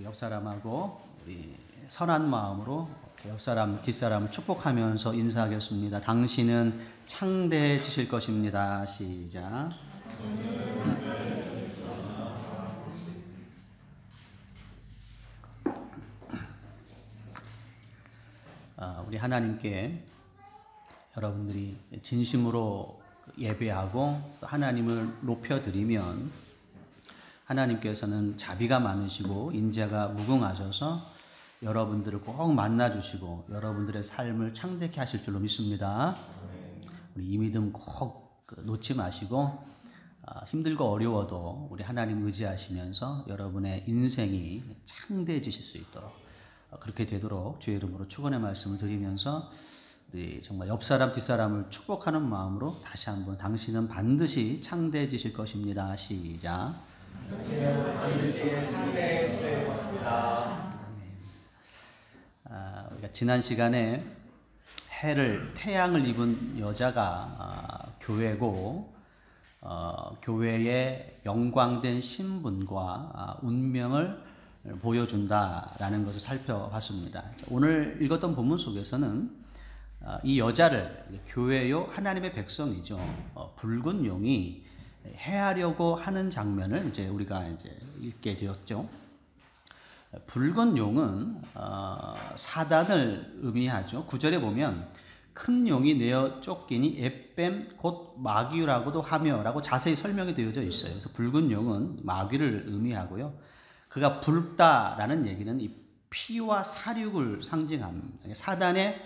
옆 사람하고 우리 선한 마음으로 옆 사람, 뒷사람을 축복하면서 인사하겠습니다. 당신은 창대해지실 것입니다. 시작. 우리 하나님께 여러분들이 진심으로 예배하고 또 하나님을 높여드리면 하나님께서는 자비가 많으시고 인자가 무궁하셔서 여러분들을 꼭 만나주시고 여러분들의 삶을 창대케 하실 줄로 믿습니다. 우리 이 믿음 꼭 놓지 마시고 힘들고 어려워도 우리 하나님 의지하시면서 여러분의 인생이 창대해지실 수 있도록 그렇게 되도록 주의 이름으로 축원의 말씀을 드리면서 우리 정말 옆 사람 뒷사람을 축복하는 마음으로 다시 한번 당신은 반드시 창대해지실 것입니다. 시작. 우리가 지난 시간에 태양을 입은 여자가 교회고 교회의 영광된 신분과 운명을 보여준다라는 것을 살펴봤습니다. 오늘 읽었던 본문 속에서는 이 여자를 교회요 하나님의 백성이죠. 붉은 용이 해하려고 하는 장면을 우리가 읽게 되었죠. 붉은 용은 사단을 의미하죠. 9절에 보면 큰 용이 내어 쫓기니 에뱀 곧 마귀라고도 하며라고 자세히 설명이 되어져 있어요. 그래서 붉은 용은 마귀를 의미하고요. 그가 붉다라는 얘기는 이 피와 사륙을 상징합니다. 사단의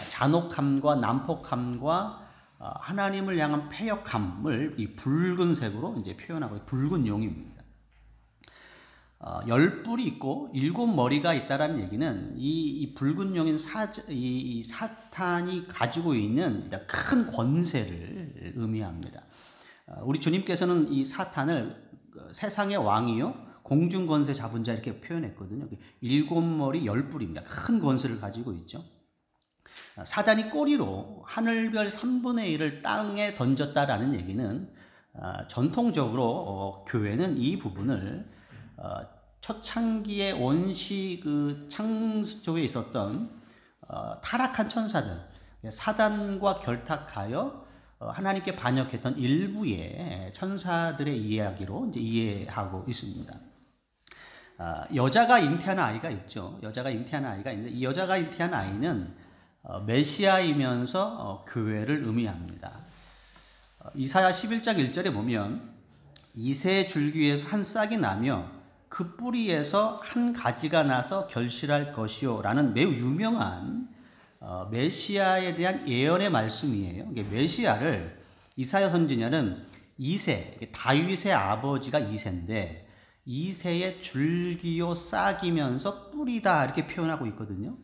잔혹함과 난폭함과 하나님을 향한 패역함을 이 붉은색으로 표현하고 붉은 용입니다. 10뿔이 있고 7머리가 있다라는 얘기는 이 붉은 용인 이 사탄이 가지고 있는 큰 권세를 의미합니다. 우리 주님께서는 이 사탄을 세상의 왕이요 공중 권세 잡은 자 이렇게 표현했거든요. 7머리 10뿔입니다. 큰 권세를 가지고 있죠. 사단이 꼬리로 하늘별 3분의 1을 땅에 던졌다라는 얘기는 전통적으로 교회는 이 부분을 초창기의 원시 창조에 있었던 타락한 천사들, 사단과 결탁하여 하나님께 반역했던 일부의 천사들의 이야기로 이해하고 있습니다. 여자가 잉태한 아이가 있죠. 여자가 잉태한 아이가 있는데 이 여자가 잉태한 아이는 메시아이면서 교회를 의미합니다. 이사야 11장 1절에 보면 이새 줄기에서 한 싹이 나며 그 뿌리에서 한 가지가 나서 결실할 것이요 라는 매우 유명한 메시아에 대한 예언의 말씀이에요. 메시아를 이사야 선지자는 이새, 다윗의 아버지가 이새인데 이새의 줄기요 싹이면서 뿌리다 이렇게 표현하고 있거든요.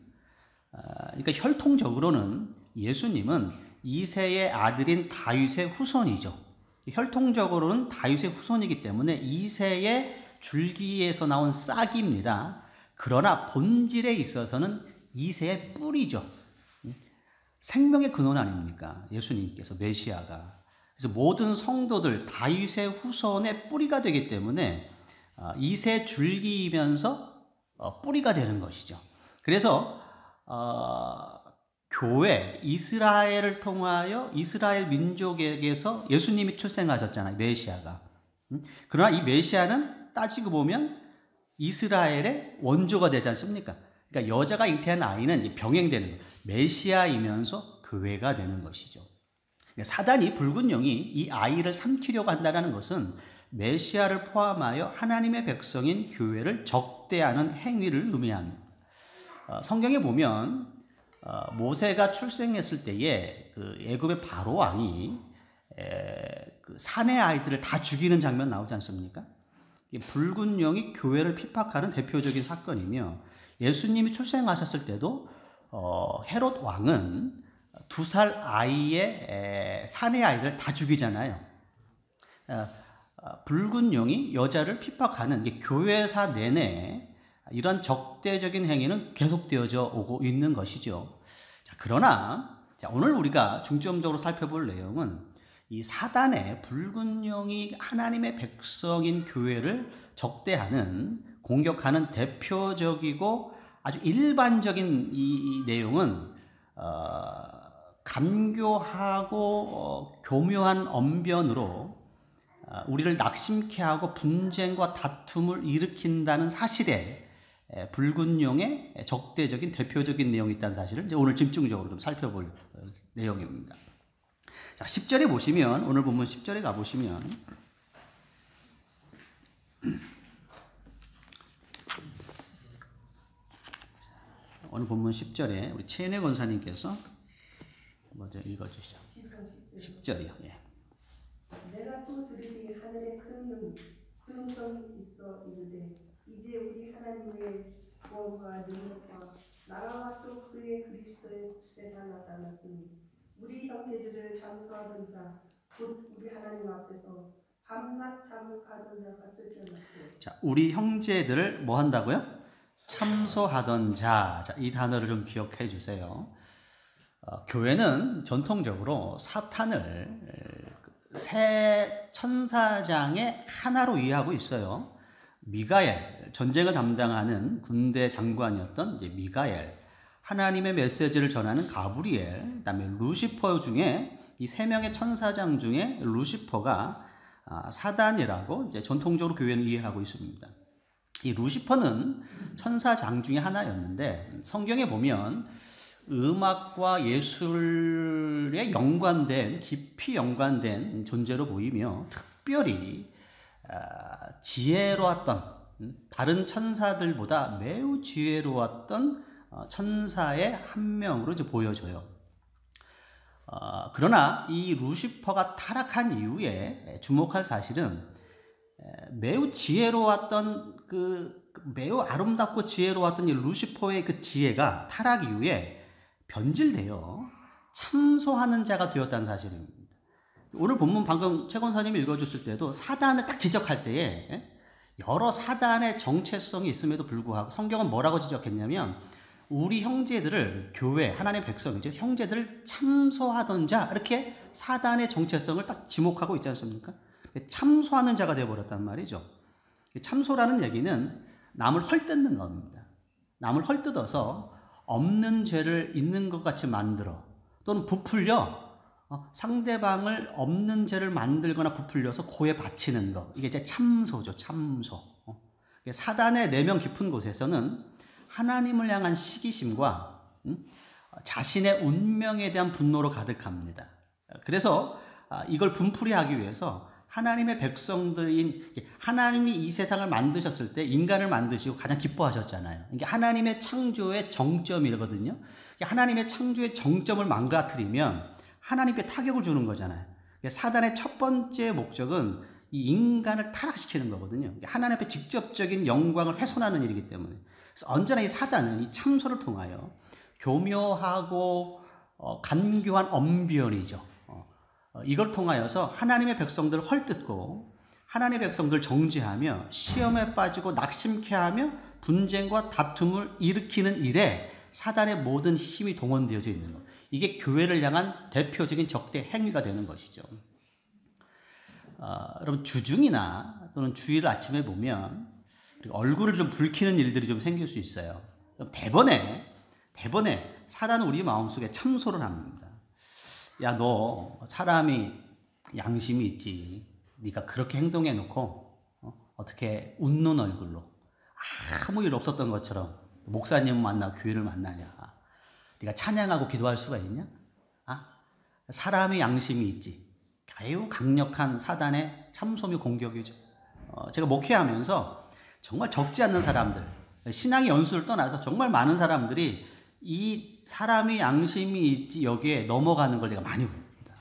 그러니까 혈통적으로는 예수님은 이새의 아들인 다윗의 후손이죠. 혈통적으로는 다윗의 후손이기 때문에 이새의 줄기에서 나온 싹입니다. 그러나 본질에 있어서는 이새의 뿌리죠. 생명의 근원 아닙니까? 예수님께서 메시아가. 그래서 모든 성도들 다윗의 후손의 뿌리가 되기 때문에 이새 줄기이면서 뿌리가 되는 것이죠. 그래서 교회 이스라엘을 통하여 이스라엘 민족에게서 예수님이 출생하셨잖아요. 메시아가. 그러나 이 메시아는 따지고 보면 이스라엘의 원조가 되지 않습니까? 그러니까 여자가 잉태한 아이는 병행되는 메시아이면서 교회가 되는 것이죠. 사단이 붉은 용이 이 아이를 삼키려고 한다는 것은 메시아를 포함하여 하나님의 백성인 교회를 적대하는 행위를 의미합니다. 성경에 보면 모세가 출생했을 때에 애굽의 바로 왕이 산의 아이들을 다 죽이는 장면 나오지 않습니까? 붉은 용이 교회를 핍박하는 대표적인 사건이며 예수님이 출생하셨을 때도 헤롯 왕은 2살 아이의 산의 아이들을 다 죽이잖아요. 붉은 용이 여자를 핍박하는 교회사 내내 이런 적대적인 행위는 계속되어져 오고 있는 것이죠. 그러나 오늘 우리가 중점적으로 살펴볼 내용은 이 사단의 붉은 용이 하나님의 백성인 교회를 적대하는 공격하는 대표적이고 아주 일반적인 이 내용은 간교하고 교묘한 언변으로 우리를 낙심케 하고 분쟁과 다툼을 일으킨다는 사실에 불균용의 적대적인 대표적인 내용이 있다는 사실을 이제 오늘 집중적으로 좀 살펴볼 내용입니다. 자, 10절에 보시면, 오늘 본문 10절에 가보시면 오늘 본문 10절에 우리 최은혜 권사님께서 먼저 읽어주시죠. 10절이요. 예. 내가 또 들으니 하늘에 큰 음성이 있어 이르되 이제 우리 하나님의 구원과 능력과 나라와 또 그의 그리스도의 때가 나타났으니 우리 형제들을 잠수하던 자 곧 우리 하나님 앞에서 밤낮 잠수하던 자가 쫓겨났고. 자, 우리 형제들을 뭐 한다고요? 참소하던 자. 자, 이 단어를 좀 기억해 주세요. 교회는 전통적으로 사탄을 세 천사장의 하나로 이해하고 있어요. 미가엘, 전쟁을 담당하는 군대 장관이었던 이제 미가엘, 하나님의 메시지를 전하는 가브리엘, 그다음에 루시퍼 중에 이 세 명의 천사장 중에 루시퍼가 사단이라고 이제 전통적으로 교회는 이해하고 있습니다. 이 루시퍼는 천사장 중에 하나였는데 성경에 보면 음악과 예술에 연관된, 깊이 연관된 존재로 보이며 특별히 지혜로웠던, 다른 천사들보다 매우 지혜로웠던 천사의 한 명으로 이제 보여져요. 그러나 이 루시퍼가 타락한 이후에 주목할 사실은 매우 지혜로웠던 매우 아름답고 지혜로웠던 이 루시퍼의 그 지혜가 타락 이후에 변질되어 참소하는 자가 되었다는 사실입니다. 오늘 본문 방금 최 권사님이 읽어줬을 때도 사단을 딱 지적할 때에 여러 사단의 정체성이 있음에도 불구하고 성경은 뭐라고 지적했냐면 우리 형제들을, 교회, 하나님의 백성이죠, 형제들을 참소하던 자, 이렇게 사단의 정체성을 딱 지목하고 있지 않습니까? 참소하는 자가 되어버렸단 말이죠. 참소라는 얘기는 남을 헐뜯는 겁니다. 남을 헐뜯어서 없는 죄를 있는 것 같이 만들어, 또는 부풀려 상대방을 없는 죄를 만들거나 부풀려서 고에 바치는 것, 이게 이제 참소죠. 참소. 사단의 내면 깊은 곳에서는 하나님을 향한 시기심과 자신의 운명에 대한 분노로 가득합니다. 그래서 이걸 분풀이하기 위해서 하나님의 백성들인, 하나님이 이 세상을 만드셨을 때 인간을 만드시고 가장 기뻐하셨잖아요. 이게 하나님의 창조의 정점이거든요. 하나님의 창조의 정점을 망가뜨리면 하나님께 타격을 주는 거잖아요. 사단의 첫 번째 목적은 이 인간을 타락시키는 거거든요. 하나님 앞에 직접적인 영광을 훼손하는 일이기 때문에. 그래서 언제나 이 사단은 이 참소를 통하여 교묘하고 간교한 언변이죠. 이걸 통하여서 하나님의 백성들을 헐뜯고 하나님의 백성들을 정죄하며 시험에 빠지고 낙심케 하며 분쟁과 다툼을 일으키는 일에 사단의 모든 힘이 동원되어져 있는 것. 이게 교회를 향한 대표적인 적대 행위가 되는 것이죠. 여러분, 주중이나 또는 주일 아침에 보면 얼굴을 좀 붉히는 일들이 좀 생길 수 있어요. 대번에 사단은 우리 마음속에 참소를 합니다. 야, 너 사람이 양심이 있지. 네가 그렇게 행동해놓고 어떻게 웃는 얼굴로 아무 일 없었던 것처럼 목사님 만나 교회를 만나냐. 네가 찬양하고 기도할 수가 있냐? 사람이 양심이 있지. 매우 강력한 사단의 참소미 공격이죠. 제가 목회하면서 정말 적지 않는 사람들, 신앙의 연수를 떠나서 정말 많은 사람들이 이 사람이 양심이 있지 여기에 넘어가는 걸 내가 많이 봅니다.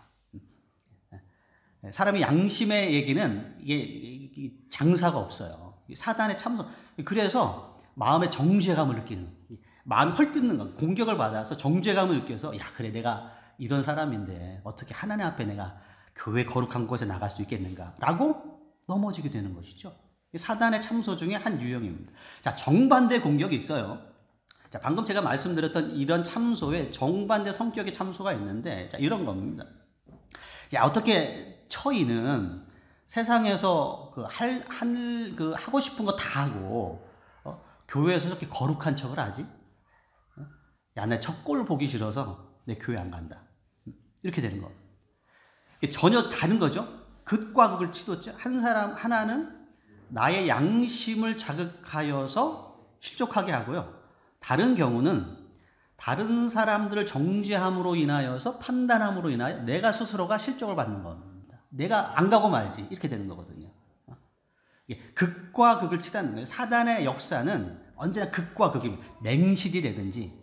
사람이 양심의 얘기는 이게 장사가 없어요. 사단의 참소. 그래서 마음의 정죄감을 느끼는, 마음이 헐뜯는 거, 공격을 받아서 정죄감을 느껴서 야, 그래, 내가 이런 사람인데 어떻게 하나님 앞에 내가 교회 거룩한 곳에 나갈 수 있겠는가 라고 넘어지게 되는 것이죠. 사단의 참소 중에 한 유형입니다. 자, 정반대 공격이 있어요. 자, 방금 제가 말씀드렸던 이런 참소에 정반대 성격의 참소가 있는데, 자, 이런 겁니다. 야, 어떻게 처이는 세상에서 하고 싶은 거 다 하고, 교회에서 저렇게 거룩한 척을 하지? 야, 내 저 꼴 보기 싫어서 내 교회 안 간다. 이렇게 되는 거. 이게 전혀 다른 거죠. 극과 극을 치솟죠. 한 사람 하나는 나의 양심을 자극하여서 실족하게 하고요. 다른 경우는 다른 사람들을 정죄함으로 인하여서 판단함으로 인하여 내가 스스로가 실족을 받는 겁니다. 내가 안 가고 말지 이렇게 되는 거거든요. 극과 극을 치닫는 거예요. 사단의 역사는 언제나 극과 극입니다. 맹실이 되든지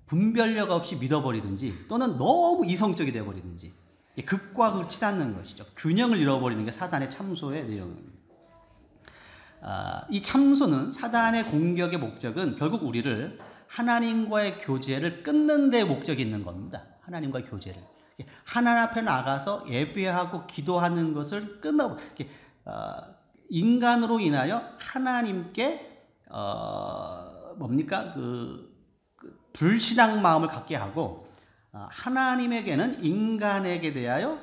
분별력 없이 믿어버리든지 또는 너무 이성적이 되어버리든지 극과 극을 치닫는 것이죠. 균형을 잃어버리는 게 사단의 참소의 내용입니다. 이 참소는 사단의 공격의 목적은 결국 우리를 하나님과의 교제를 끊는 데 목적이 있는 겁니다. 하나님과의 교제를. 하나님 앞에 나가서 예배하고 기도하는 것을 끊어, 인간으로 인하여 하나님께, 불신앙 마음을 갖게 하고, 하나님에게는 인간에게 대하여,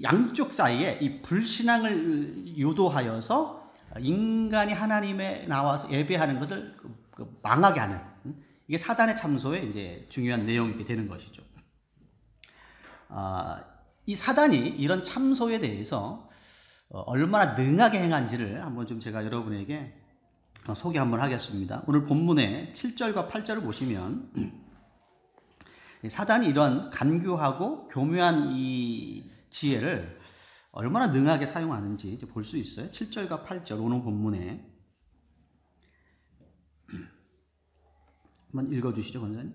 양쪽 사이에 이 불신앙을 유도하여서 인간이 하나님에 나와서 예배하는 것을 망하게 하는, 이게 사단의 참소의 이제 중요한 내용이 되는 것이죠. 이 사단이 이런 참소에 대해서 얼마나 능하게 행한지를 한번 좀 제가 여러분에게 소개 한번 하겠습니다. 오늘 본문의 7절과 8절을 보시면 사단이 이런 간교하고 교묘한 이 지혜를 얼마나 능하게 사용하는지 볼 수 있어요. 7절과 8절 오늘 본문에 한번 읽어주시죠, 권사님.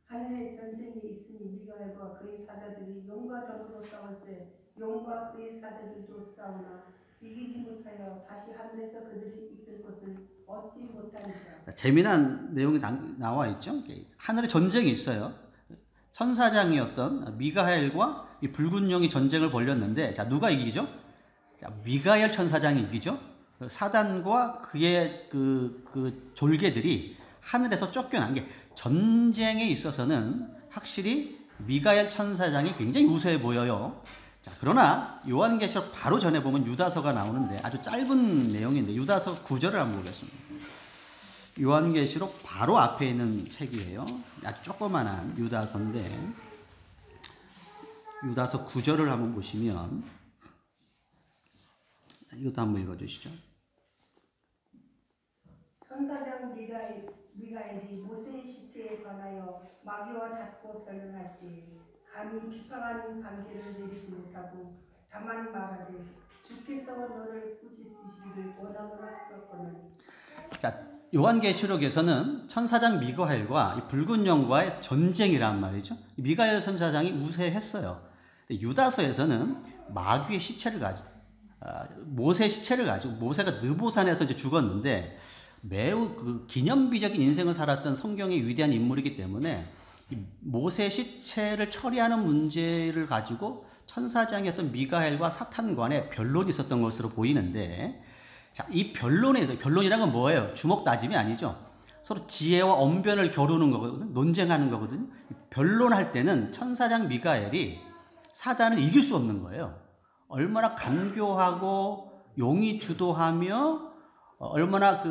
하늘에 전쟁이 있으니 미가엘과 그의 사자들이 용과 더불어 싸웠으되 용과 그의 사자들도 싸우나 이기지 못하여 다시 하늘에서 그들이 있을 것을 얻지 못하니라. 재미난 내용이 나와 있죠. 하늘에 전쟁이 있어요. 천사장이었던 미가엘과 이 붉은 용이 전쟁을 벌였는데, 자, 누가 이기죠? 자, 미가엘 천사장이 이기죠. 사단과 그의 그 졸개들이 하늘에서 쫓겨난 게, 전쟁에 있어서는 확실히 미가엘 천사장이 굉장히 우세해 보여요. 자, 그러나 요한계시록 바로 전에 보면 유다서가 나오는데 아주 짧은 내용인데 유다서 9절을 한번 보겠습니다. 요한계시록 바로 앞에 있는 책이에요. 아주 조그만한 유다서인데 유다서 9절을 한번 보시면 이것도 한번 읽어주시죠. 천사장 미가엘이 모세의 시체에 관하여 마귀와 다투어 변론할 때 감히 비방하는 관계를 내리지 못하고 다만 말하되 주께서 너를 꾸짖으시기를 원하노라 하였거늘. 자, 요한계시록에서는 천사장 미가엘과 이 붉은 용과의 전쟁이란 말이죠. 미가엘 천사장이 우세했어요. 유다서에서는 마귀의 시체를 가지고 모세의 시체를 가지고 모세가 느보산에서 이제 죽었는데 매우 그 기념비적인 인생을 살았던 성경의 위대한 인물이기 때문에 이 모세의 시체를 처리하는 문제를 가지고 천사장이었던 미가엘과 사탄 간에 변론이 있었던 것으로 보이는데, 자, 이 변론에서, 변론이란 건 뭐예요? 주먹 다짐이 아니죠. 서로 지혜와 언변을 겨루는 거거든요. 논쟁하는 거거든요. 변론할 때는 천사장 미가엘이 사단을 이길 수 없는 거예요. 얼마나 간교하고 용이 주도하며 얼마나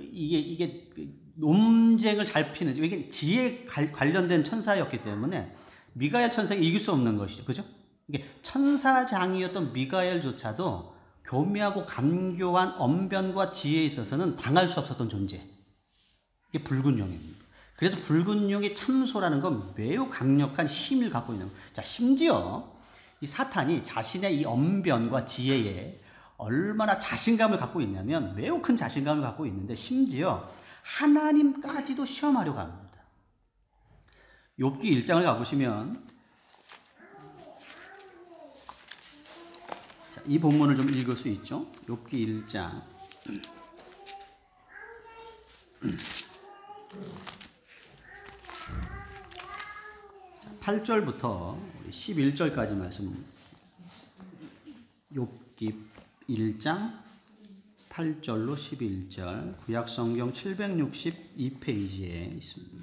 이게 논쟁을 잘 피는지, 이게 지혜에 관련된 천사였기 때문에 미가엘 천사가 이길 수 없는 것이죠. 그죠? 이게 천사장이었던 미가엘조차도 교묘하고 간교한 언변과 지혜에 있어서는 당할 수 없었던 존재. 이게 붉은 용입니다. 그래서 붉은 용의 참소라는 건 매우 강력한 힘을 갖고 있는 거예요. 자, 심지어 이 사탄이 자신의 이 언변과 지혜에 얼마나 자신감을 갖고 있냐면 매우 큰 자신감을 갖고 있는데 심지어 하나님까지도 시험하려고 합니다. 욥기 1장을 가보시면, 자, 이 본문을 좀 읽을 수 있죠. 욥기 1장 8절부터 11절까지 말씀. 욥기 1장 8절로 11절, 구약성경 762페이지에 있습니다.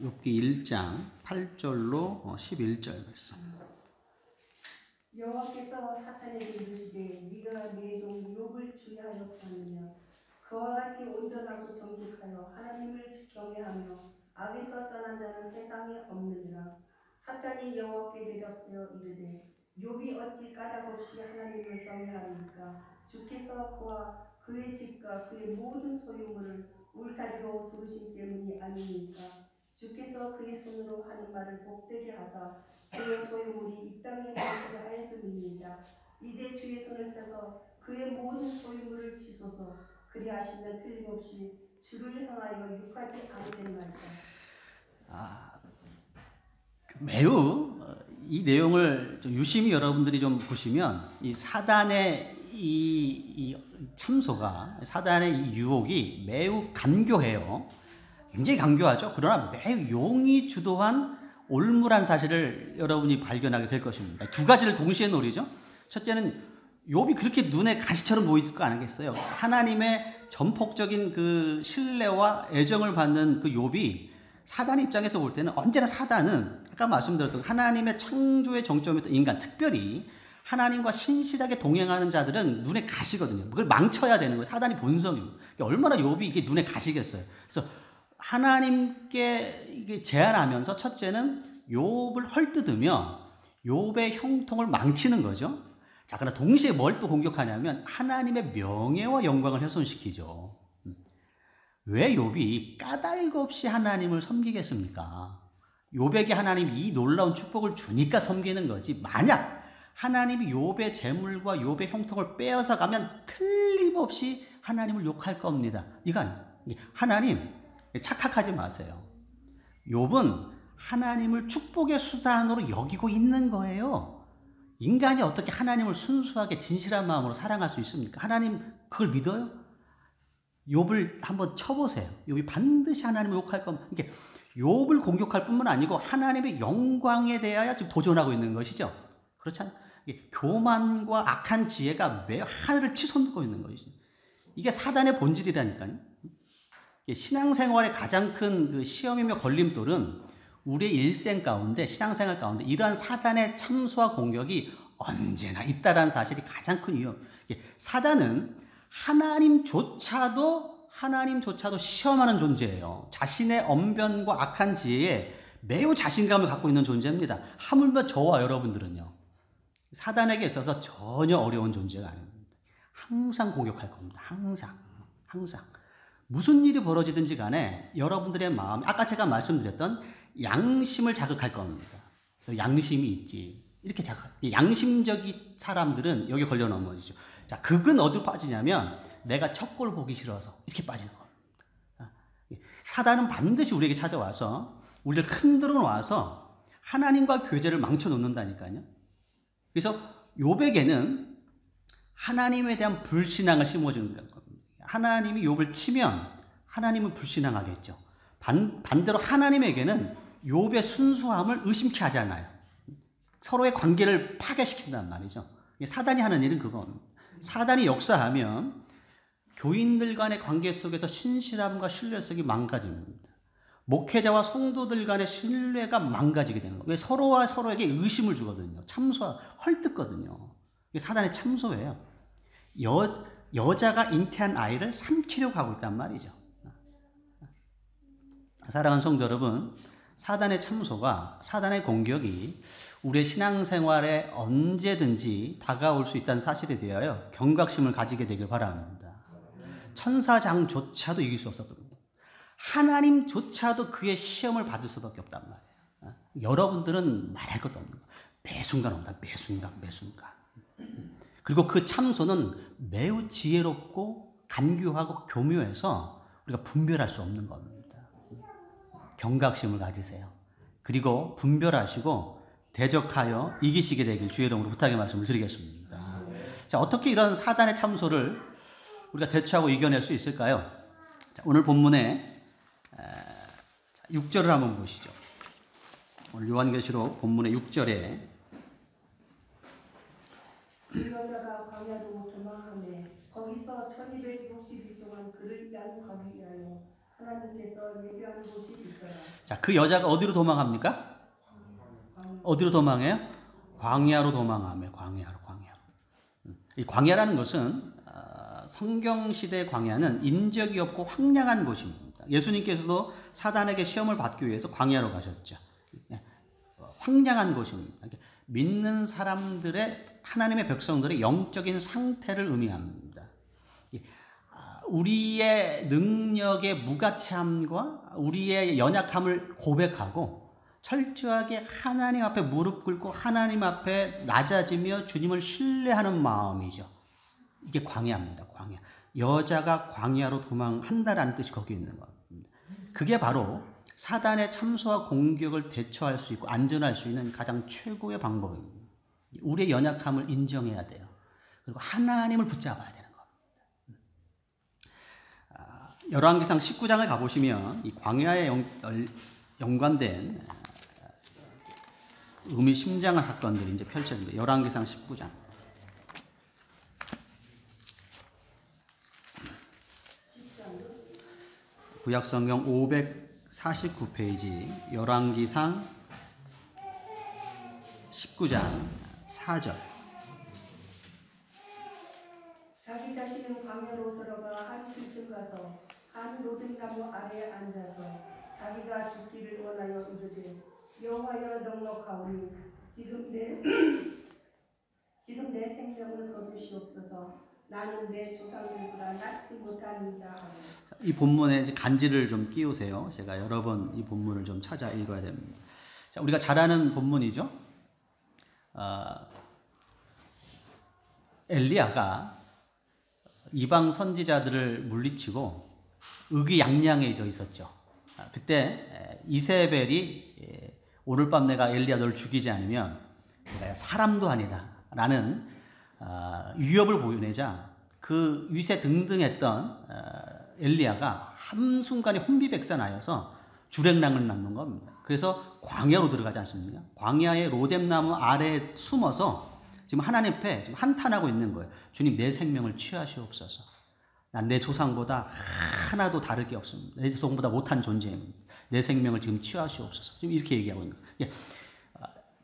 욥기 1장 8절로 11절 말씀. 여호와께서 사탄에게 이르시되 네가 내 종 욥을 주의하여 보느냐 그와 같이 온전하고 정직하여 하나님을 경외하며 악에서 떠난 자는 세상에 없느니라. 사탄이 여호와께 대답하여 이르되 욥이 어찌 까닭없이 하나님을 경외하니까 주께서 그와 그의 집과 그의 모든 소유물을 울타리로 두르신 때문이 아니니까. 주께서 그의 손으로 하는 말을 복되게 하사 그의 소유물이 이 땅에 거치게 하였음이니이다. 이제 주의 손을 펴서 그의 모든 소유물을 치소서. 그리하시면 틀림없이 주를 향하여 욕하지 않겠나이다. 매우 이 내용을 좀 유심히 여러분들이 좀 보시면 이 사단의 이 참소가, 사단의 이 유혹이 매우 간교해요. 굉장히 간교하죠. 그러나 매우 용이 주도한 올무란 사실을 여러분이 발견하게 될 것입니다. 두 가지를 동시에 노리죠. 첫째는 욥이 그렇게 눈에 가시처럼 보이질 거 아니겠어요. 하나님의 전폭적인 그 신뢰와 애정을 받는 그 욥이 사단 입장에서 볼 때는 언제나 사단은 아까 말씀드렸던 하나님의 창조의 정점이었던 인간, 특별히 하나님과 신실하게 동행하는 자들은 눈에 가시거든요. 그걸 망쳐야 되는 거예요. 사단이 본성입니다. 얼마나 욥이 이게 눈에 가시겠어요. 그래서 하나님께 이게 제안하면서 첫째는 욥을 헐뜯으며 욥의 형통을 망치는 거죠. 자, 그러나 동시에 뭘 또 공격하냐면 하나님의 명예와 영광을 훼손시키죠. 왜 욥이 까닭 없이 하나님을 섬기겠습니까? 욥에게 하나님이 이 놀라운 축복을 주니까 섬기는 거지. 만약 하나님이 욥의 재물과 욥의 형통을 빼앗아 가면 틀림없이 하나님을 욕할 겁니다. 이건 하나님 착각하지 마세요. 욥은 하나님을 축복의 수단으로 여기고 있는 거예요. 인간이 어떻게 하나님을 순수하게 진실한 마음으로 사랑할 수 있습니까? 하나님 그걸 믿어요? 욥을 한번 쳐보세요. 욥이 반드시 하나님을 욕할 겁니다. 이게 욥을 공격할 뿐만 아니고 하나님의 영광에 대하여 지금 도전하고 있는 것이죠. 그렇잖아요. 교만과 악한 지혜가 매 하늘을 치솟고 있는 것이죠. 이게 사단의 본질이라니까요. 신앙생활의 가장 큰 그 시험이며 걸림돌은 우리의 일생 가운데, 신앙생활 가운데 이러한 사단의 참소와 공격이 언제나 있다라는 사실이 가장 큰 이유. 사단은 하나님조차도 시험하는 존재예요. 자신의 언변과 악한 지혜에 매우 자신감을 갖고 있는 존재입니다. 하물며 저와 여러분들은요, 사단에게 있어서 전혀 어려운 존재가 아닙니다. 항상 공격할 겁니다. 항상. 무슨 일이 벌어지든지 간에 여러분들의 마음, 아까 제가 말씀드렸던 양심을 자극할 겁니다. 양심이 있지. 이렇게 양심적인 사람들은 여기 걸려 넘어지죠. 자, 극은 어디로 빠지냐면 내가 첫 꼴 보기 싫어서 이렇게 빠지는 겁니다. 사단은 반드시 우리에게 찾아와서 우리를 흔들어 놔서 하나님과 교제를 망쳐 놓는다니까요. 그래서 욥에게는 하나님에 대한 불신앙을 심어주는 겁니다. 하나님이 욥을 치면 하나님은 불신앙하겠죠. 반대로 하나님에게는 욥의 순수함을 의심케 하잖아요. 서로의 관계를 파괴시킨단 말이죠. 사단이 하는 일은 그건 사단이 역사하면 교인들 간의 관계 속에서 신실함과 신뢰성이 망가집니다. 목회자와 성도들 간의 신뢰가 망가지게 되는 거예요. 서로와 서로에게 의심을 주거든요. 참소, 헐뜯거든요. 이게 사단의 참소예요. 여자가 잉태한 아이를 삼키려고 하고 있단 말이죠. 사랑하는 성도 여러분, 사단의 참소가, 사단의 공격이 우리의 신앙생활에 언제든지 다가올 수 있다는 사실에 대하여 경각심을 가지게 되길 바랍니다. 천사장조차도 이길 수 없었거든요. 하나님조차도 그의 시험을 받을 수밖에 없단 말이에요. 여러분들은 말할 것도 없는 거예요. 매 순간 온다. 매 순간. 그리고 그 참소는 매우 지혜롭고 간교하고 교묘해서 우리가 분별할 수 없는 겁니다. 경각심을 가지세요. 그리고 분별하시고 대적하여 이기시게 되길 주의 이름으로 부탁의 말씀을 드리겠습니다. 자, 어떻게 이런 사단의 참소를 우리가 대처하고 이겨낼 수 있을까요? 자, 오늘 본문에 6절을 한번 보시죠. 오늘 요한계시록 본문의 6절에 그 여자가 광야로 도망하매 거기서 1260일 동안 그를 양육하기 위하여 하나님께서 예비한 곳이 있더라. 자, 그 여자가 어디로 도망합니까? 어디로 도망해요? 광야로 도망하며 광야로. 이 광야라는 것은 성경 시대 광야는 인적이 없고 황량한 곳입니다. 예수님께서도 사단에게 시험을 받기 위해서 광야로 가셨죠. 황량한 곳입니다. 믿는 사람들의 하나님의 백성들의 영적인 상태를 의미합니다. 우리의 능력의 무가치함과 우리의 연약함을 고백하고 철저하게 하나님 앞에 무릎 꿇고 하나님 앞에 낮아지며 주님을 신뢰하는 마음이죠. 이게 광야입니다. 광야. 여자가 광야로 도망한다라는 뜻이 거기 있는 겁니다. 그게 바로 사단의 참소와 공격을 대처할 수 있고 안전할 수 있는 가장 최고의 방법입니다. 우리의 연약함을 인정해야 돼요. 그리고 하나님을 붙잡아야 되는 겁니다. 열왕기상 19장을 가보시면 이 광야에 연관된 의미심장한 사건들이 이제 펼쳐집니다. 열왕기상 19장. 구약성경 549페이지 열왕기상 19장 4절. 자기 자신은 광야로 들어가 한 길쯤 가서 한 로든나무 아래에 앉아서 자기가 죽기를 원하여 이르되 여호와여 넉넉하오니 지금 내 생명을 거두시옵소서. 나는 내 조상들보다 낫지 못하니이다 하고. 이 본문에 이제 간지를 좀 끼우세요. 제가 여러 번 이 본문을 좀 찾아 읽어야 됩니다. 자, 우리가 잘 아는 본문이죠. 엘리야가 이방 선지자들을 물리치고 의기양양해져 있었죠. 그때 이세벨이 오늘 밤 내가 엘리야 너를 죽이지 않으면 내가 사람도 아니다 라는 위협을 보여내자 그 위세 등등했던 엘리야가 한순간에 혼비백산하여서 주랭랑을 낳는 겁니다. 그래서 광야로 들어가지 않습니까? 광야의 로뎀나무 아래에 숨어서 지금 하나님 앞에 지금 한탄하고 있는 거예요. 주님 내 생명을 취하시옵소서. 난 내 조상보다 하나도 다를 게 없습니다. 내 조상보다 못한 존재입니다. 내 생명을 지금 취하시옵소서. 지금 이렇게 얘기하고 있는 거예요.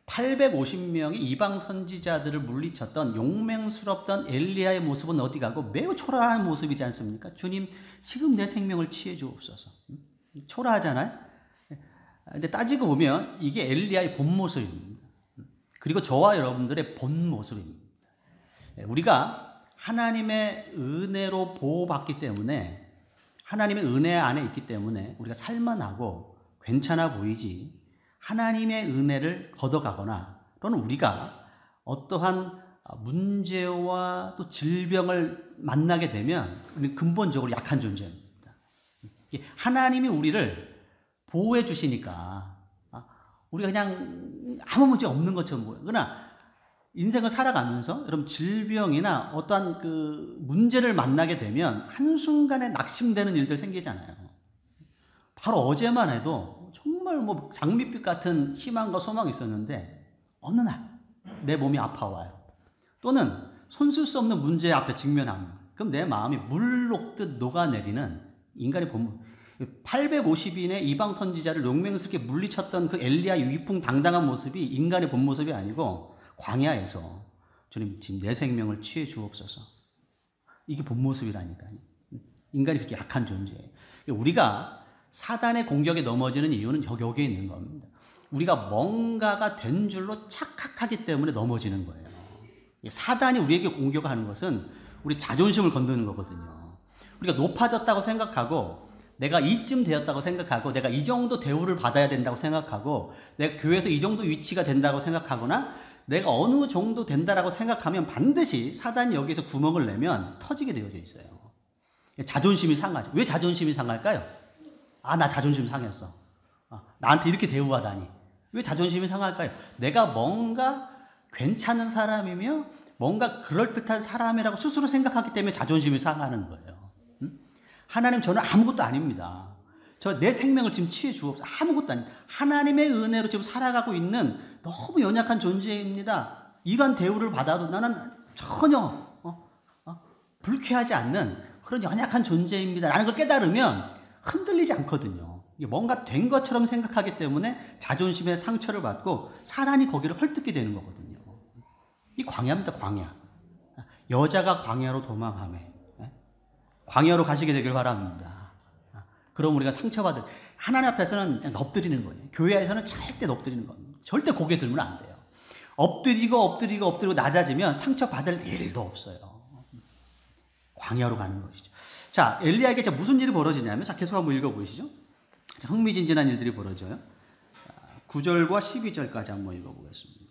850명의 이방 선지자들을 물리쳤던 용맹스럽던 엘리야의 모습은 어디 가고 매우 초라한 모습이지 않습니까? 주님 지금 내 생명을 취해 주옵소서. 초라하잖아요. 근데 따지고 보면 이게 엘리야의 본 모습입니다. 그리고 저와 여러분들의 본 모습입니다. 우리가 하나님의 은혜로 보호받기 때문에 하나님의 은혜 안에 있기 때문에 우리가 살만하고 괜찮아 보이지 하나님의 은혜를 걷어가거나 또는 우리가 어떠한 문제와 또 질병을 만나게 되면 우리는 근본적으로 약한 존재입니다. 하나님이 우리를 보호해 주시니까 우리가 그냥 아무 문제 없는 것처럼 보여요. 그러나 인생을 살아가면서 여러분 질병이나 어떠한 그 문제를 만나게 되면 한순간에 낙심되는 일들 생기잖아요. 바로 어제만 해도 정말 뭐 장밋빛 같은 희망과 소망이 있었는데 어느 날 내 몸이 아파와요. 또는 손쓸 수 없는 문제 앞에 직면합니다. 그럼 내 마음이 물 녹듯 녹아내리는 인간의 본문. 850인의 이방 선지자를 용맹스럽게 물리쳤던 그 엘리야의 위풍당당한 모습이 인간의 본 모습이 아니고 광야에서 주님 지금 내 생명을 취해 주옵소서. 이게 본 모습이라니까요. 인간이 그렇게 약한 존재예요. 우리가 사단의 공격에 넘어지는 이유는 여기에 있는 겁니다. 우리가 뭔가가 된 줄로 착각하기 때문에 넘어지는 거예요. 사단이 우리에게 공격하는 것은 우리 자존심을 건드는 거거든요. 우리가 높아졌다고 생각하고 내가 이쯤 되었다고 생각하고 내가 이 정도 대우를 받아야 된다고 생각하고 내가 교회에서 이 정도 위치가 된다고 생각하거나 내가 어느 정도 된다라고 생각하면 반드시 사단이 여기서 구멍을 내면 터지게 되어져 있어요. 자존심이 상하죠. 왜 자존심이 상할까요? 나 자존심 상했어. 나한테 이렇게 대우하다니. 왜 자존심이 상할까요? 내가 뭔가 괜찮은 사람이며 뭔가 그럴듯한 사람이라고 스스로 생각하기 때문에 자존심이 상하는 거예요. 하나님 저는 아무것도 아닙니다. 저 내 생명을 지금 취해 주옵소서. 아무것도 아닙니다. 하나님의 은혜로 지금 살아가고 있는 너무 연약한 존재입니다. 이런 대우를 받아도 나는 전혀 불쾌하지 않는 그런 연약한 존재입니다. 라는 걸 깨달으면 흔들리지 않거든요. 이게 뭔가 된 것처럼 생각하기 때문에 자존심에 상처를 받고 사단이 거기를 헐뜯게 되는 거거든요. 이 광야입니다, 광야. 여자가 광야로 도망하매. 광야로 가시게 되길 바랍니다. 그럼 우리가 상처받을, 하나님 앞에서는 그냥 엎드리는 거예요. 교회에서는 절대 엎드리는 겁니다. 절대 고개 들면 안 돼요. 엎드리고 낮아지면 상처받을 일도 없어요. 광야로 가는 것이죠. 자, 엘리야에게 무슨 일이 벌어지냐면, 자, 계속 한번 읽어보시죠. 자, 흥미진진한 일들이 벌어져요. 9절과 12절까지 한번 읽어보겠습니다.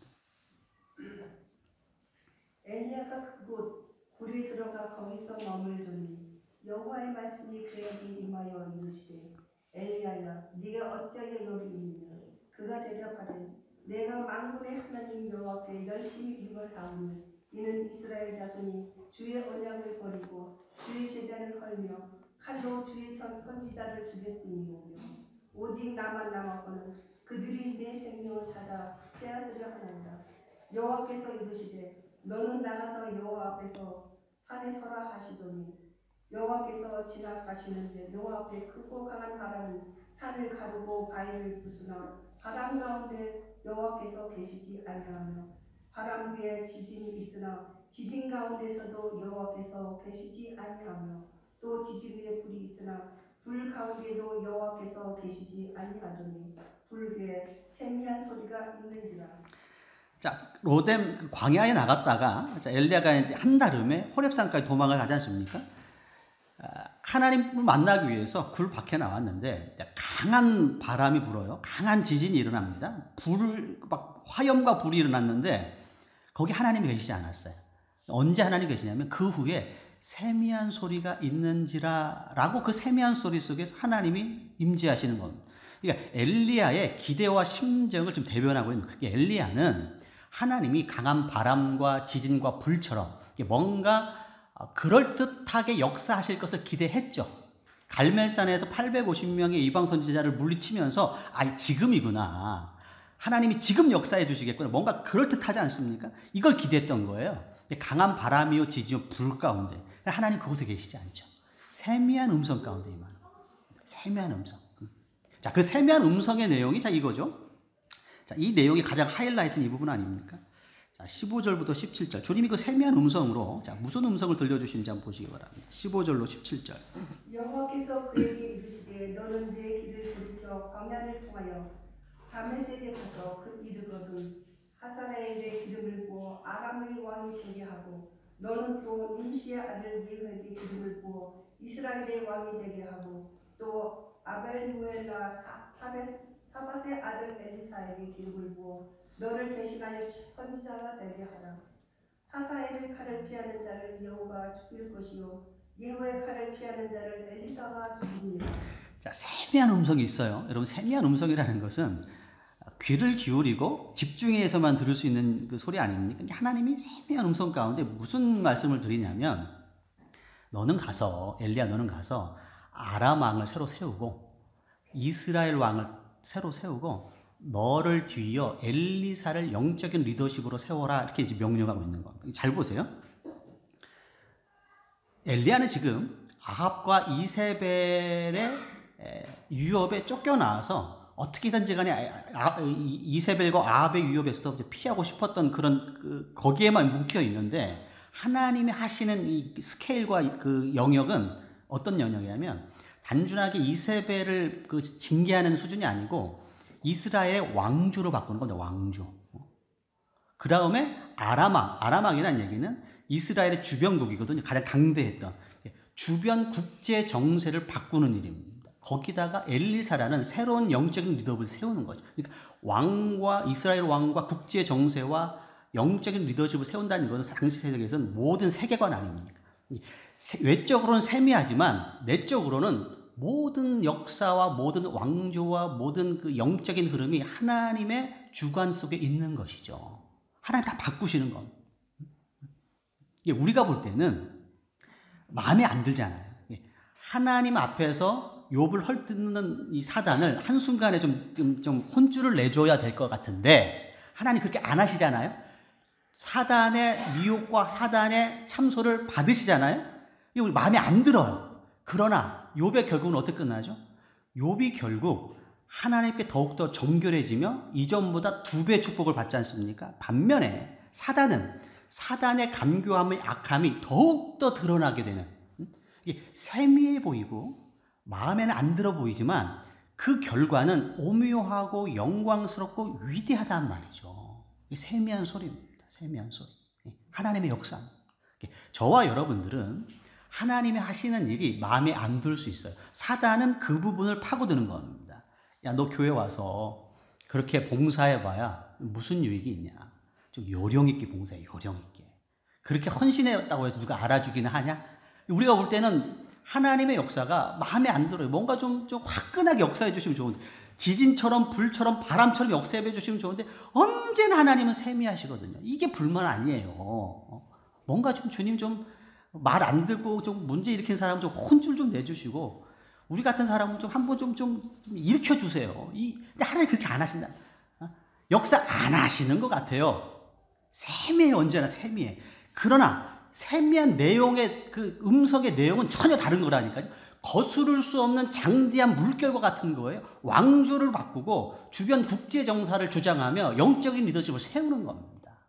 엘리야가 그곳 굴에 들어가 거기서 머물더니 여호와의 말씀이 그에게 임하여 이르시되 엘리야야 네가 어찌하여 여기 있느냐. 그가 대답하되 내가 만군의 하나님 여호와께 열심히 입을 하오니 이는 이스라엘 자손이 주의 언약을 버리고 주의 제단을 헐며 칼로 주의 첫 선지자를 죽였음이오며 오직 나만 남았거늘 그들이 내 생명을 찾아 빼앗으려 하나이다. 여호와께서 이르시되 너는 나가서 여호와 앞에서 산에 서라 하시더니 여호와께서 지나가시는데 여호와 앞에 크고 강한 바람이 산을 가르고 바위를 부수나 바람 가운데 여호와께서 계시지 아니하며 바람 위에 지진이 있으나 지진 가운데서도 여호와께서 계시지 아니하며 또 지진 위에 불이 있으나 불 가운데도 여호와께서 계시지 아니하더니 불 위에 세미한 소리가 있는지라. 자, 로뎀 그 광야에 나갔다가, 자, 엘리야가 이제 한달음에 호렙산까지 도망을 가지 않습니까? 하나님을 만나기 위해서 굴 밖에 나왔는데 강한 바람이 불어요. 강한 지진이 일어납니다. 막 화염과 불이 일어났는데 거기 하나님이 계시지 않았어요. 언제 하나님이 계시냐면 그 후에 세미한 소리가 있는지라라고 그 세미한 소리 속에서 하나님이 임재하시는 겁니다. 그러니까 엘리야의 기대와 심정을 좀 대변하고 있는 거예요. 엘리야는 하나님이 강한 바람과 지진과 불처럼 뭔가 그럴듯하게 역사하실 것을 기대했죠. 갈멜산에서 850명의 이방 선지자를 물리치면서 지금이구나. 하나님이 지금 역사해 주시겠구나. 뭔가 그럴듯하지 않습니까? 이걸 기대했던 거예요. 강한 바람이요 지진이요 불 가운데. 하나님 그곳에 계시지 않죠. 세미한 음성 가운데 임하는 거예요. 세미한 음성. 자, 그 세미한 음성의 내용이 자 이거죠. 자, 이 내용이 가장 하이라이트는 이 부분 아닙니까? 자, 15절부터 17절. 주님이 그 세미한 음성으로 자, 무슨 음성을 들려주시는지 한번 보시기 바랍니다. 15절로 17절. 여호와께서 그에게 이르시되 너는 내 길을 돌이켜 광야를 통하여 다메섹에 가서 이르거든 하사라엘의 기름을 부어 아람의 왕이 되게 하고 너는 또 nim시의 아들 예후에게 기름을 부어 이스라엘의 왕이 되게 하고 또 아벨무엘라 사밧의 아들 엘리사에게 기름을 부어 너를 대신하여 선지자가 되게 하라. 하사엘의 칼을 피하는 자를 여호와가 죽일 것이요 예후의 칼을 피하는 자를 엘리사가 죽이니라. 자, 세미한 음성이 있어요. 여러분, 세미한 음성이라는 것은 귀를 기울이고 집중해서만 들을 수 있는 그 소리 아닙니까? 하나님이 세미한 음성 가운데 무슨 말씀을 드리냐면 너는 가서 엘리야 너는 가서 아람 왕을 새로 세우고 이스라엘 왕을 새로 세우고 너를 뒤이어 엘리사를 영적인 리더십으로 세워라 이렇게 이제 명령하고 있는 겁니다. 잘 보세요. 엘리야는 지금 아합과 이세벨의 유업에 쫓겨나와서 어떻게든지 간에 이세벨과 아합의 유업에서도 피하고 싶었던 그런 거기에만 묵혀 있는데 하나님이 하시는 이 스케일과 그 영역은 어떤 영역이냐면 단순하게 이세벨을 징계하는 수준이 아니고 이스라엘의 왕조로 바꾸는 겁니다. 왕조. 그 다음에 아람왕이라는 얘기는 이스라엘의 주변국이거든요. 가장 강대했던 주변 국제 정세를 바꾸는 일입니다. 거기다가 엘리사라는 새로운 영적인 리더를 세우는 거죠. 그러니까 이스라엘 왕과 국제 정세와 영적인 리더십을 세운다는 것은 당시 세계에서는 모든 세계관 아닙니까? 외적으로는 세미하지만 내적으로는 모든 역사와 모든 왕조와 모든 그 영적인 흐름이 하나님의 주관 속에 있는 것이죠. 하나님 다 바꾸시는 겁니다. 우리가 볼 때는 마음에 안 들잖아요. 하나님 앞에서 욥을 헐뜯는 이 사단을 한순간에 좀 혼쭐을 내줘야 될 것 같은데 하나님 그렇게 안 하시잖아요. 사단의 미혹과 사단의 참소를 받으시잖아요. 이거 우리 마음에 안 들어요. 그러나 욥의 결국은 어떻게 끝나죠? 욥이 결국 하나님께 더욱더 정결해지며 이전보다 2배 축복을 받지 않습니까? 반면에 사단의 간교함의 악함이 더욱더 드러나게 되는, 이게 세미해 보이고 마음에는 안 들어 보이지만 그 결과는 오묘하고 영광스럽고 위대하단 말이죠. 세미한 소리입니다. 세미한 소리. 하나님의 역사. 저와 여러분들은 하나님이 하시는 일이 마음에 안 들 수 있어요. 사단은 그 부분을 파고드는 겁니다. 야, 너 교회 와서 그렇게 봉사해봐야 무슨 유익이 있냐. 좀 요령 있게 봉사해, 요령 있게. 그렇게 헌신했다고 해서 누가 알아주기는 하냐? 우리가 볼 때는 하나님의 역사가 마음에 안 들어요. 뭔가 좀 화끈하게 역사해 주시면 좋은데, 지진처럼 불처럼 바람처럼 역사해 주시면 좋은데 언제나 하나님은 세미하시거든요. 이게 불만 아니에요. 뭔가 좀 주님 좀 말 안 듣고 좀 문제 일으킨 사람 좀 혼줄 좀 내주시고, 우리 같은 사람은 좀 한번 좀 일으켜 주세요. 근데 하나님 그렇게 안 하신다. 역사 안 하시는 것 같아요. 세미해, 언제나 세미해. 그러나 세미한 내용의 그 음성의 내용은 전혀 다른 거라니까요. 거스를 수 없는 장대한 물결과 같은 거예요. 왕조를 바꾸고 주변 국제 정사를 주장하며 영적인 리더십을 세우는 겁니다.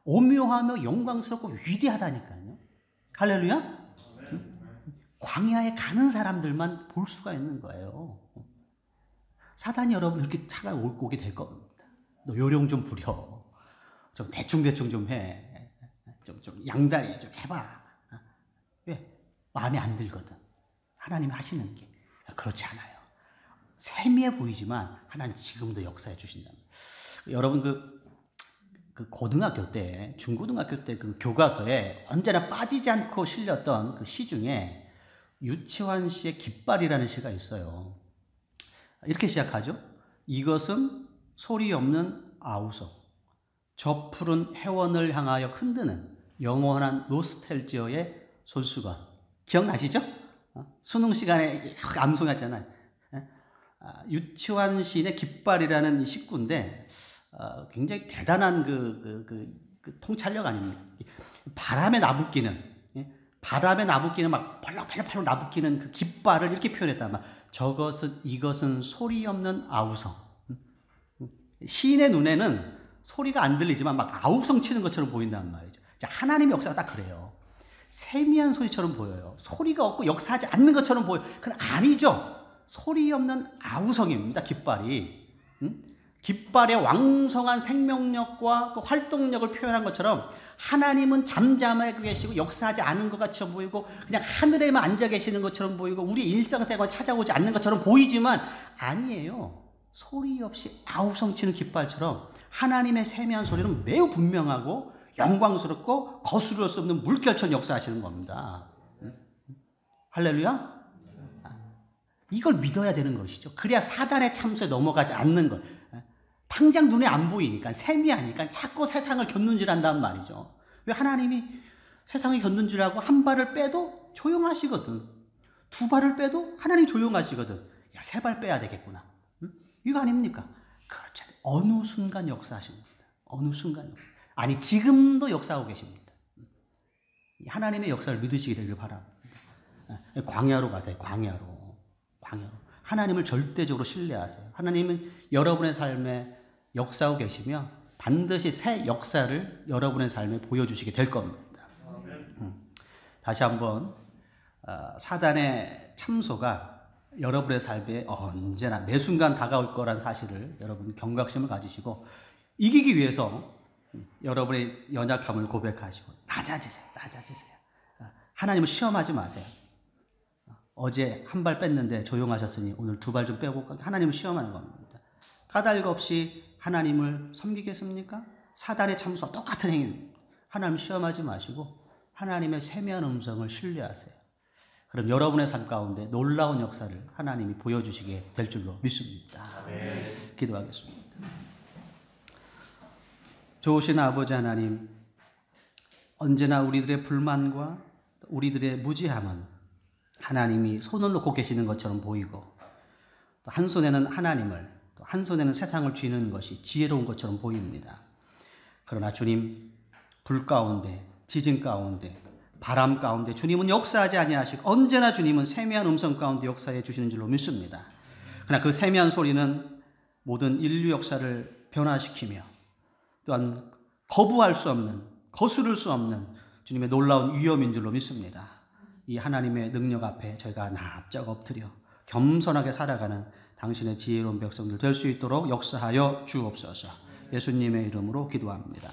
오묘하며 영광스럽고 위대하다니까요. 할렐루야. 광야에 가는 사람들만 볼 수가 있는 거예요. 사단이 여러분 그렇게 차가 오게 될 겁니다. 너 요령 좀 부려. 좀 대충 좀 해. 좀 양다리 좀 해봐. 왜? 마음에 안 들거든. 하나님이 하시는 게. 그렇지 않아요. 세미해 보이지만 하나님 지금도 역사해 주신답니다. 여러분 그 고등학교 때, 중고등학교 때 그 교과서에 언제나 빠지지 않고 실렸던 그 시 중에 유치환 씨의 깃발이라는 시가 있어요. 이렇게 시작하죠. 이것은 소리 없는 아우성, 저 푸른 해원을 향하여 흔드는 영원한 노스텔지어의 손수건. 기억나시죠? 수능 시간에 암송했잖아요. 유치환 시인의 깃발이라는 이 식구인데 굉장히 대단한 그 통찰력 아닙니까? 바람에 나부끼는 막 펄럭펄럭 나부끼는 그 깃발을 이렇게 표현했단 말이야. 이것은 소리 없는 아우성. 시인의 눈에는 소리가 안 들리지만 막 아우성 치는 것처럼 보인단 말이죠. 자, 하나님의 역사가 딱 그래요. 세미한 소리처럼 보여요. 소리가 없고 역사하지 않는 것처럼 보여요. 그건 아니죠. 소리 없는 아우성입니다. 깃발이. 깃발의 왕성한 생명력과 그 활동력을 표현한 것처럼 하나님은 잠잠하게 계시고 역사하지 않은 것 같이 보이고 그냥 하늘에만 앉아 계시는 것처럼 보이고 우리 일상생활 찾아오지 않는 것처럼 보이지만 아니에요. 소리 없이 아우성치는 깃발처럼 하나님의 세미한 소리는 매우 분명하고 영광스럽고 거스를 수 없는 물결처럼 역사하시는 겁니다. 할렐루야. 이걸 믿어야 되는 것이죠. 그래야 사단의 참소에 넘어가지 않는 것. 당장 눈에 안 보이니까 세미하니까 자꾸 세상을 곁눈질한단 말이죠. 왜? 하나님이 세상을 곁눈질하고 한 발을 빼도 조용하시거든. 2발을 빼도 하나님 조용하시거든. 야, 3발 빼야 되겠구나. 이거 아닙니까? 그렇죠. 어느 순간 역사하십니다. 어느 순간 역사. 아니 지금도 역사하고 계십니다. 하나님의 역사를 믿으시게 되길 바랍니다. 광야로 가세요. 광야로. 하나님을 절대적으로 신뢰하세요. 하나님은 여러분의 삶에 역사하고 계시며 반드시 새 역사를 여러분의 삶에 보여주시게 될 겁니다. 다시 한번 사단의 참소가 여러분의 삶에 언제나 매 순간 다가올 거란 사실을 여러분 경각심을 가지시고 이기기 위해서 여러분의 연약함을 고백하시고 낮아지세요. 하나님을 시험하지 마세요. 어제 1발 뺐는데 조용하셨으니 오늘 2발 좀 빼고 하나님을 시험하는 겁니다. 까닭 없이 하나님을 섬기겠습니까? 사단의 참수와 똑같은 행위입니다. 하나님 시험하지 마시고 하나님의 세미한 음성을 신뢰하세요. 그럼 여러분의 삶 가운데 놀라운 역사를 하나님이 보여주시게 될 줄로 믿습니다. 기도하겠습니다. 좋으신 아버지 하나님, 언제나 우리들의 불만과 우리들의 무지함은 하나님이 손을 놓고 계시는 것처럼 보이고 또 한 손에는 하나님을 또 한 손에는 세상을 쥐는 것이 지혜로운 것처럼 보입니다. 그러나 주님, 불 가운데, 지진 가운데, 바람 가운데 주님은 역사하지 아니하시고 언제나 주님은 세미한 음성 가운데 역사해 주시는 줄로 믿습니다. 그러나 그 세미한 소리는 모든 인류 역사를 변화시키며 또한 거부할 수 없는, 거스를 수 없는 주님의 놀라운 위엄인 줄로 믿습니다. 이 하나님의 능력 앞에 저희가 납작 엎드려 겸손하게 살아가는 당신의 지혜로운 백성들 될 수 있도록 역사하여 주옵소서. 예수님의 이름으로 기도합니다.